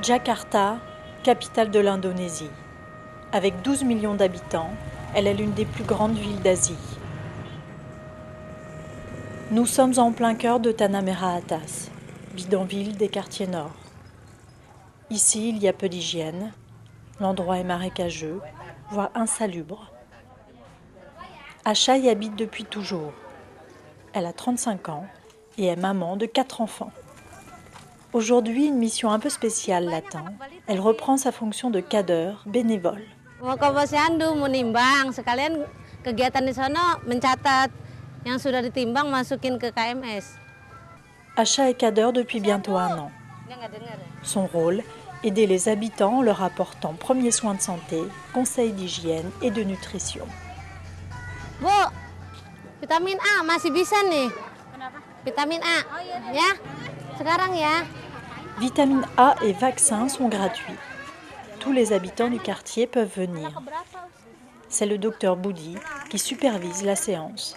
Jakarta, capitale de l'Indonésie. Avec 12 millions d'habitants, elle est l'une des plus grandes villes d'Asie. Nous sommes en plein cœur de Tanah Merah Atas, bidonville des quartiers nord. Ici, il y a peu d'hygiène, l'endroit est marécageux, voire insalubre. Acha y habite depuis toujours. Elle a 35 ans et est maman de 4 enfants. Aujourd'hui, une mission un peu spéciale l'attend. Elle reprend sa fonction de cadeur bénévole. Mau ke Posyandu mau nimbang, sekalian kegiatan di sana mencatat yang sudah ditimbang masukin ke KMS. Acha est cadeur depuis bientôt 1 an. Son rôle, aider les habitants en leur apportant premiers soins de santé, conseils d'hygiène et de nutrition. Bu, vitamin A masih bisa nih. Vitamin A, ya. Sekarang ya. Vitamine A et vaccins sont gratuits. Tous les habitants du quartier peuvent venir. C'est le docteur Budi qui supervise la séance.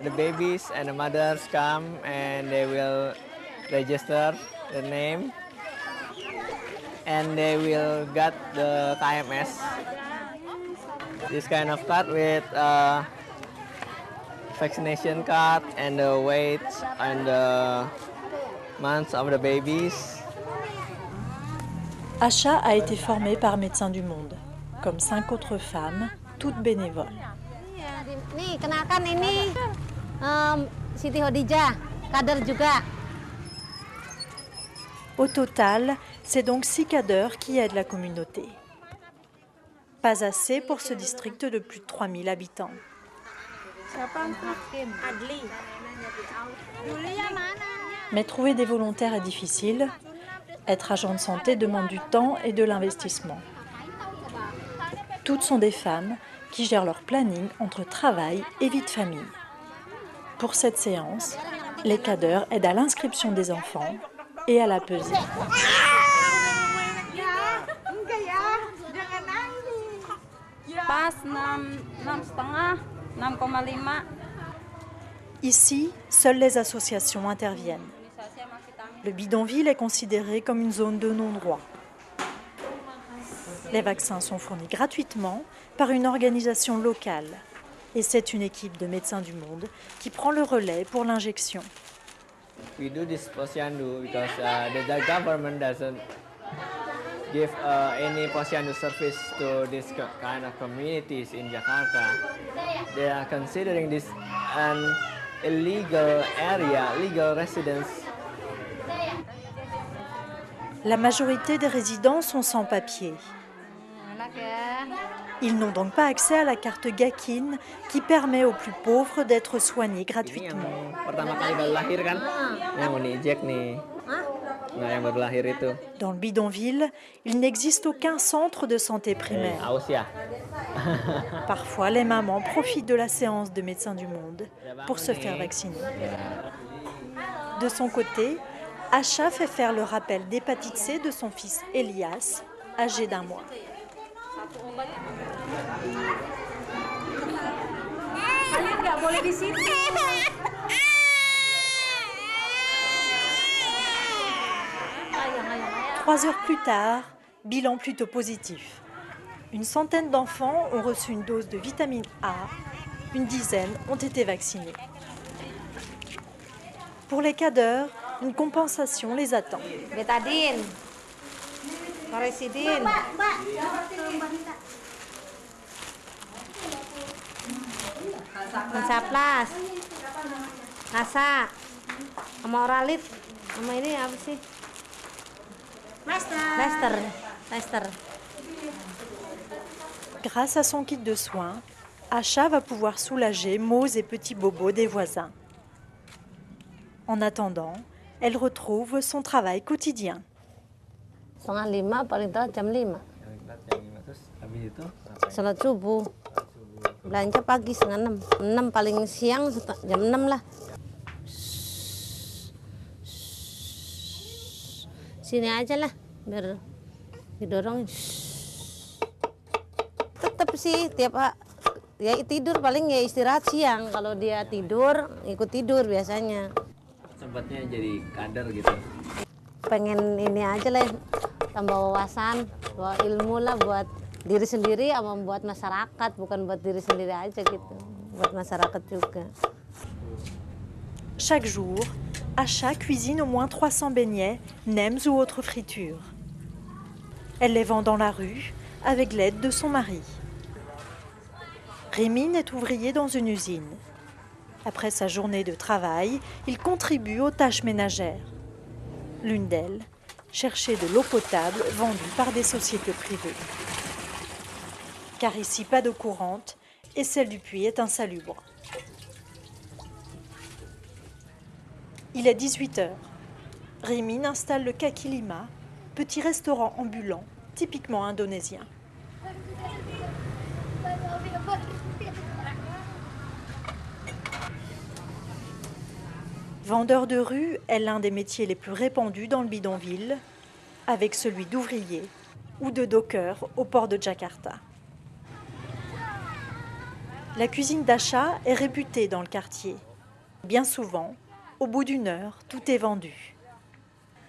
The babies and the mothers come and they will register the name and they will get the KMS. This kind of card with vaccination card and the weight and the months of the babies. Acha a été formée par Médecins du Monde, comme 5 autres femmes, toutes bénévoles. Nih, kenalkan ini Siti Hodijah, kader juga. Au total, c'est donc 6 cadeurs qui aident la communauté. Pas assez pour ce district de plus de 3000 habitants. Mais trouver des volontaires est difficile. Être agent de santé demande du temps et de l'investissement. Toutes sont des femmes qui gèrent leur planning entre travail et vie de famille. Pour cette séance, les cadeurs aident à l'inscription des enfants et à la pesée. Ici, seules les associations interviennent. Le bidonville est considéré comme une zone de non-droit. Les vaccins sont fournis gratuitement par une organisation locale. Et c'est une équipe de Médecins du Monde qui prend le relais pour l'injection. We do this Posyandu because the government doesn't give any Posyandu service to this kind of communities in Jakarta. They are considering this an illegal area, illegal residence. La majorité des résidents sont sans papier. Ils n'ont donc pas accès à la carte Gakin qui permet aux plus pauvres d'être soignés gratuitement. Dans le bidonville, il n'existe aucun centre de santé primaire. Parfois, les mamans profitent de la séance de Médecins du Monde pour se faire vacciner. De son côté, Acha fait faire le rappel d'hépatite C de son fils Elias, âgé d'1 mois. Trois heures plus tard, bilan plutôt positif. Une centaine d'enfants ont reçu une dose de vitamine A, une dizaine ont été vaccinés. Pour les cadeurs, une compensation les attend. Betadine, Coricidin, Mensaplas, Kasa, sama Oralit, sama ini apa sih? Lester. Grâce à son kit de soins, Acha va pouvoir soulager maux et petits bobos des voisins. En attendant, elle retrouve son travail quotidien. 4:30 paling telat jam 5. Salat subuh. Belanja pagi 5:30. 6 paling siang jam 6 lah. Sini aja lah biar didorong. Tetap sih tiap ya tidur paling ya istirahat siang. Kalau dia tidur ikut tidur biasanya. Sempatnya jadi kader gitu. pengen ini aja lah, tambah wawasan, bawa ilmu lah buat diri sendiri sama buat masyarakat, bukan buat diri sendiri aja gitu, buat masyarakat juga. Chaque jour, Asha cuisine au moins 300 beignets, nems ou autres fritures. Elle les vend dans la rue avec l'aide de son mari. Rémine est ouvrier dans une usine. Après sa journée de travail, il contribue aux tâches ménagères. L'une d'elles, chercher de l'eau potable vendue par des sociétés privées. Car ici, pas d'eau courante et celle du puits est insalubre. Il est 18 h. Rémine installe le Kaki Lima, petit restaurant ambulant typiquement indonésien. Vendeur de rue est l'un des métiers les plus répandus dans le bidonville, avec celui d'ouvrier ou de docker au port de Jakarta. La cuisine d'Asha est réputée dans le quartier. Bien souvent, au bout d'1 heure, tout est vendu.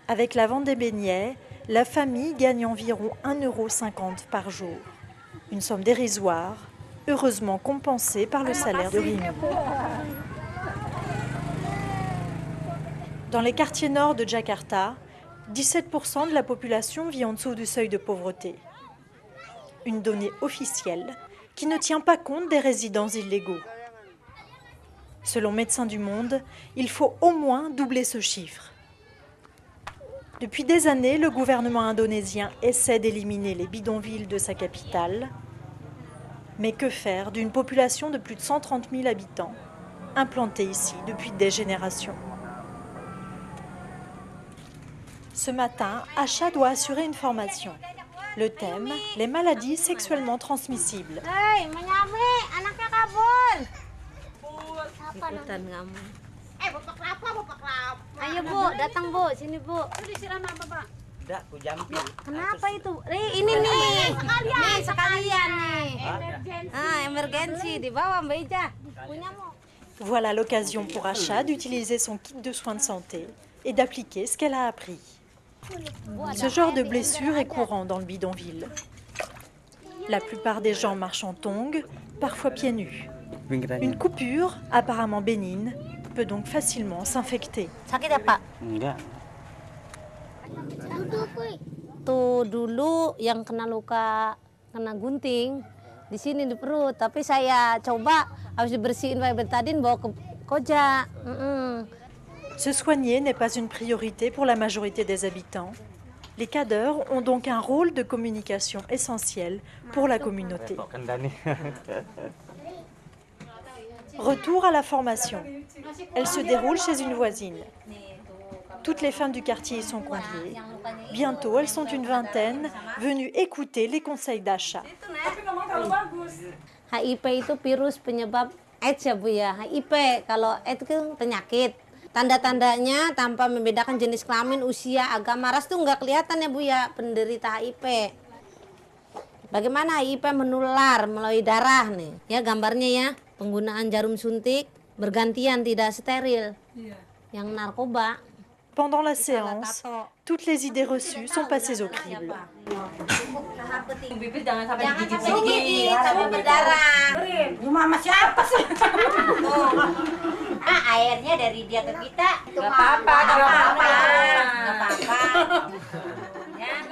Avec la vente des beignets, la famille gagne environ 1,50 € par jour. Une somme dérisoire, heureusement compensée par le salaire de Rémine. Dans les quartiers nord de Jakarta, 17% de la population vit en dessous du seuil de pauvreté. Une donnée officielle qui ne tient pas compte des résidents illégaux. Selon Médecins du Monde, il faut au moins doubler ce chiffre. Depuis des années, le gouvernement indonésien essaie d'éliminer les bidonvilles de sa capitale. Mais que faire d'une population de plus de 130 000 habitants, implantée ici depuis des générations? Ce matin, Asha doit assurer une formation. Le thème, les maladies sexuellement transmissibles. Hei, menyame, anaknya kabur. Ikutan kamu. Bapak kelapa. Ayo Bu, datang Bu, sini Bu. Disiram apa, Pak? Enggak, aku jampil. Kenapa itu? Ini nih. Nih sekalian nih. Emergensi, di bawah Mbak Ija. Punyamu. Voilà l'occasion pour Asha d'utiliser son kit de soins de santé et d'appliquer ce qu'elle a appris. Ce genre de blessure est courant dans le bidonville. La plupart des gens marchent en tongs, parfois pieds nus. Une coupure, apparemment bénigne, peut donc facilement s'infecter. Sakit ya Pak? Enggak. Tuh dulu yang kena luka, kena gunting di sini di perut. Tapi saya coba harus dibersihin pakai betadine, bawa ke Koja. Se soigner n'est pas une priorité pour la majorité des habitants. Les cadres ont donc un rôle de communication essentiel pour la communauté. Retour à la formation. Elle se déroule chez une voisine. Toutes les femmes du quartier y sont conviées. Bientôt, elles sont une vingtaine, venues écouter les conseils d'Asha. HIV itu virus penyebab AIDS ya Bu ya. HIV, kalau AIDS itu penyakit. Tanda-tandanya tanpa membedakan jenis kelamin, usia, agama, ras tuh nggak kelihatan ya Bu ya penderita HIV. Bagaimana HIV menular melalui darah nih? Ya gambarnya ya, penggunaan jarum suntik bergantian tidak steril. Yang narkoba. Pendant la séance, toutes les idées reçues sont passées au crible. Jangan sampai digigit, sampai berdarah. Mama siapa sih? Airnya dari dia ke kita. Gak apa-apa.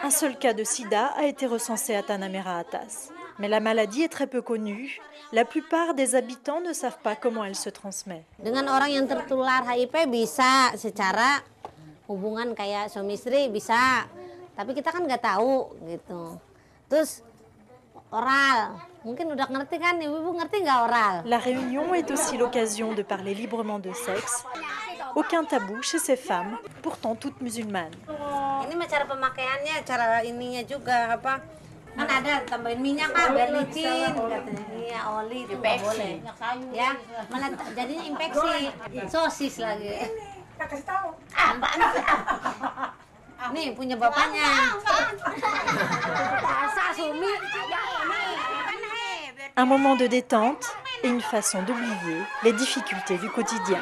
Un seul cas de sida a été recensé à Tanah Merah Atas. Mais la maladie est très peu connue. La plupart des habitants ne savent pas comment elle se transmet. Dengan orang yang tertular HIV bisa secara hubungan kayak suami istri bisa. Tapi kita kan nggak tahu gitu. Terus oral. Mungkin udah ngerti kan, ibu-ibu ngerti nggak oral? La réunion est aussi l'occasion de parler librement de sexe. Aucun tabou chez ces femmes, pourtant toutes musulmanes. Ini mah cara pemakaiannya, cara ininya juga apa? Kan ada tambahin minyak kan, biar licin katanya. Iya, oli itu nggak boleh. Ya, malah jadinya infeksi. Sosis lagi. Kasih tahu. Nih punya bapaknya. Un moment de détente et une façon d'oublier les difficultés du quotidien.